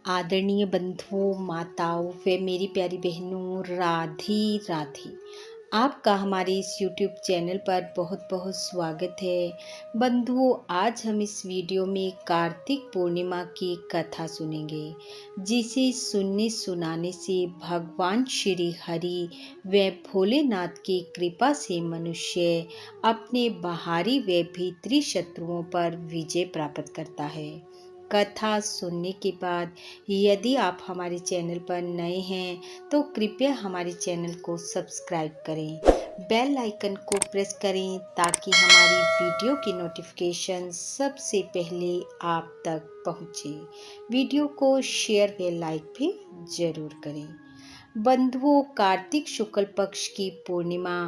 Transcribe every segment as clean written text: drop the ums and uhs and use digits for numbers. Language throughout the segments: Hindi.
आदरणीय बंधुओं, माताओं व मेरी प्यारी बहनों, राधे राधे। आपका हमारे इस YouTube चैनल पर बहुत बहुत स्वागत है। बंधुओं, आज हम इस वीडियो में कार्तिक पूर्णिमा की कथा सुनेंगे, जिसे सुनने सुनाने से भगवान श्री हरि व भोलेनाथ की कृपा से मनुष्य अपने बाहरी व भीतरी शत्रुओं पर विजय प्राप्त करता है। कथा सुनने के बाद यदि आप हमारे चैनल पर नए हैं तो कृपया हमारे चैनल को सब्सक्राइब करें, बेल आइकन को प्रेस करें ताकि हमारी वीडियो की नोटिफिकेशन सबसे पहले आप तक पहुंचे। वीडियो को शेयर व लाइक भी जरूर करें। बंधुओं, कार्तिक शुक्ल पक्ष की पूर्णिमा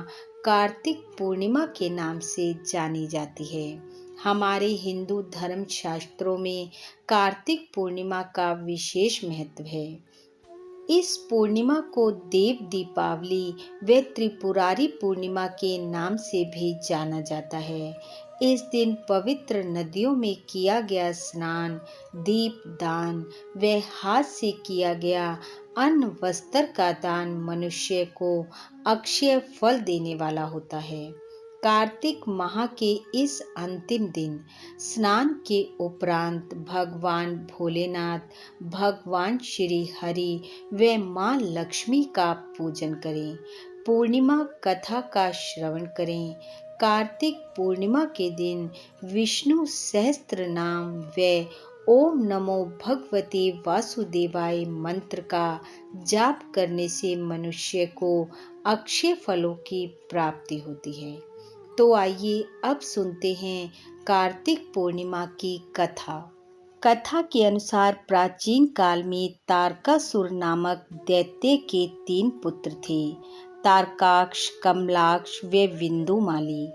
कार्तिक पूर्णिमा के नाम से जानी जाती है। हमारे हिंदू धर्म शास्त्रों में कार्तिक पूर्णिमा का विशेष महत्व है। इस पूर्णिमा को देव दीपावली व त्रिपुरारी पूर्णिमा के नाम से भी जाना जाता है। इस दिन पवित्र नदियों में किया गया स्नान, दीप दान व हाथ से किया गया अन्न वस्त्र का दान मनुष्य को अक्षय फल देने वाला होता है। कार्तिक माह के इस अंतिम दिन स्नान के उपरांत भगवान भोलेनाथ, भगवान श्री हरि व मां लक्ष्मी का पूजन करें। पूर्णिमा कथा का श्रवण करें। कार्तिक पूर्णिमा के दिन विष्णु सहस्त्र नाम व ओम नमो भगवते वासुदेवाय मंत्र का जाप करने से मनुष्य को अक्षय फलों की प्राप्ति होती है। तो आइए अब सुनते हैं कार्तिक पूर्णिमा की कथा। कथा के अनुसार प्राचीन काल में तारकासुर नामक दैत्य के 3 पुत्र थे, तारकाक्ष, कमलाक्ष व विंदुमाली।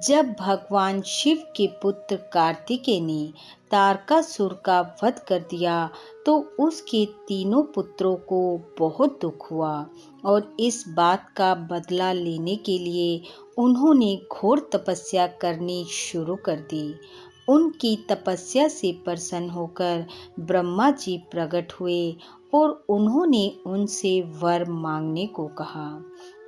जब भगवान शिव के पुत्र कार्तिकेय ने तारकासुर का वध कर दिया तो उसके तीनों पुत्रों को बहुत दुख हुआ और इस बात का बदला लेने के लिए उन्होंने घोर तपस्या करनी शुरू कर दी। उनकी तपस्या से प्रसन्न होकर ब्रह्मा जी प्रकट हुए और उन्होंने उनसे वर मांगने को कहा।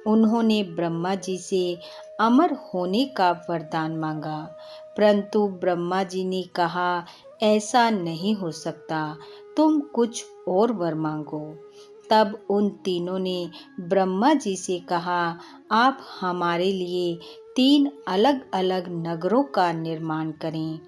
उन्होंने ब्रह्मा जी से अमर होने का वरदान मांगा, परंतु ब्रह्मा जी ने कहा, ऐसा नहीं हो सकता, तुम कुछ और वर मांगो। तब उन तीनों ने ब्रह्मा जी से कहा, आप हमारे लिए 3 अलग अलग नगरों का निर्माण करें।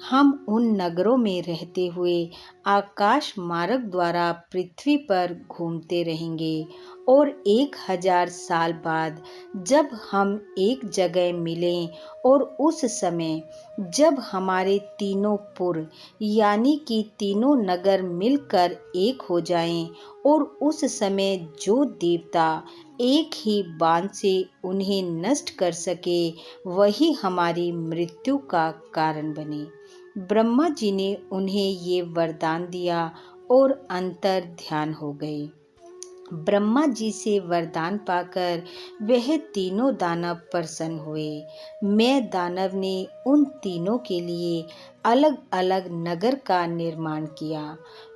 हम उन नगरों में रहते हुए आकाश मार्ग द्वारा पृथ्वी पर घूमते रहेंगे और 1000 साल बाद जब हम एक जगह मिलें और उस समय जब हमारे तीनों पुर यानी कि तीनों नगर मिलकर एक हो जाएं और उस समय जो देवता एक ही बाण से उन्हें नष्ट कर सके वही हमारी मृत्यु का कारण बने। ब्रह्मा जी ने उन्हें ये वरदान दिया और अंतर ध्यान हो गए। ब्रह्मा जी से वरदान पाकर वह तीनों दानव प्रसन्न हुए। मैं दानव ने उन तीनों के लिए अलग अलग नगर का निर्माण किया।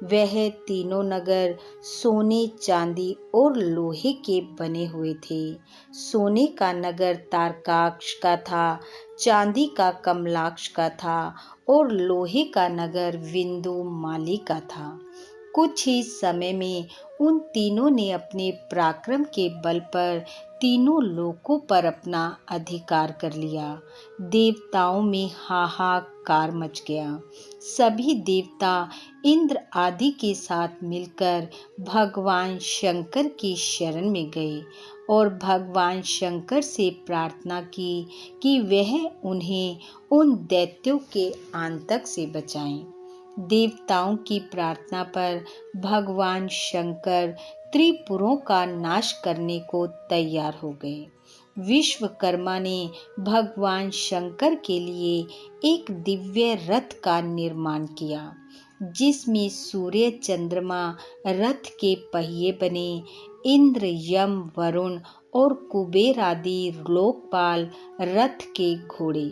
वह तीनों नगर सोने, चांदी और लोहे के बने हुए थे। सोने का नगर तारकाक्ष का था, चांदी का कमलाक्ष का था और लोहे का नगर विंदुमाली का था। कुछ ही समय में उन तीनों ने अपने पराक्रम के बल पर तीनों लोकों पर अपना अधिकार कर लिया। देवताओं में हाहाकार मच गया। सभी देवता इंद्र आदि के साथ मिलकर भगवान शंकर की शरण में गए और भगवान शंकर से प्रार्थना की कि वह उन्हें उन दैत्यों के आतंक से बचाएं। देवताओं की प्रार्थना पर भगवान शंकर त्रिपुरों का नाश करने को तैयार हो गए। विश्वकर्मा ने भगवान शंकर के लिए एक दिव्य रथ का निर्माण किया, जिसमें सूर्य, चंद्रमा रथ के पहिए बने। इंद्र, यम, वरुण और कुबेर आदि लोकपाल रथ के घोड़े।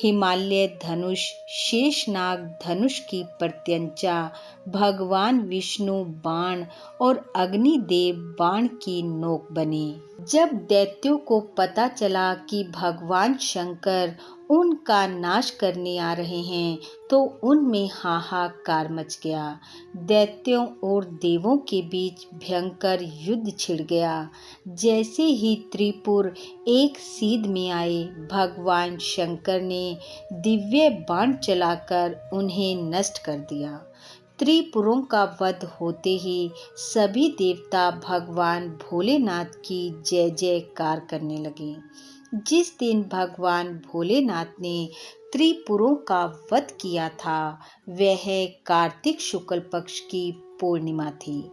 हिमालय धनुष, शेषनाग धनुष की प्रत्यंचा, भगवान विष्णु बाण और अग्निदेव बाण की नोक बने। जब दैत्यों को पता चला कि भगवान शंकर उनका नाश करने आ रहे हैं, तो उनमें हाहाकार मच गया। दैत्यों और देवों के बीच भयंकर युद्ध छिड़ गया। जैसे ही त्रिपुर एक सीध में आए, भगवान शंकर ने दिव्य बाण चलाकर उन्हें नष्ट कर दिया। त्रिपुरों का वध होते ही सभी देवता भगवान भोलेनाथ की जय जयकार करने लगे। जिस दिन भगवान भोलेनाथ ने त्रिपुरों का वध किया था, वह कार्तिक शुक्ल पक्ष की पूर्णिमा थी।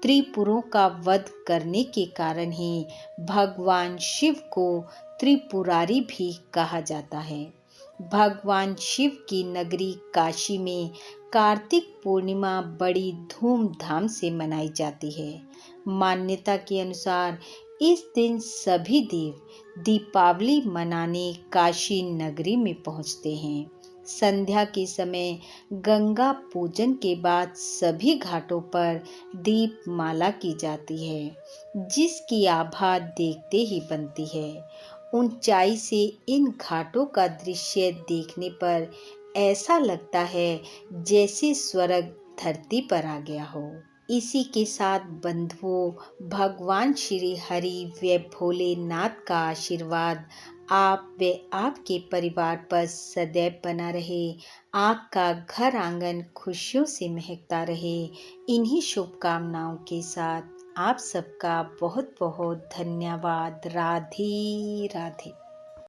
त्रिपुरों का वध करने के कारण ही भगवान शिव को त्रिपुरारी भी कहा जाता है। भगवान शिव की नगरी काशी में कार्तिक पूर्णिमा बड़ी धूमधाम से मनाई जाती है। मान्यता के अनुसार इस दिन सभी देव दीपावली मनाने काशी नगरी में पहुंचते हैं। संध्या के समय गंगा पूजन के बाद सभी घाटों पर दीपमाला की जाती है, जिसकी आभा देखते ही बनती है। ऊंचाई से इन घाटों का दृश्य देखने पर ऐसा लगता है जैसे स्वर्ग धरती पर आ गया हो। इसी के साथ बंधुओं, भगवान श्री हरि व भोलेनाथ का आशीर्वाद आप व आपके परिवार पर सदैव बना रहे। आपका घर आंगन खुशियों से महकता रहे। इन्हीं शुभकामनाओं के साथ आप सबका बहुत बहुत धन्यवाद। राधे राधे।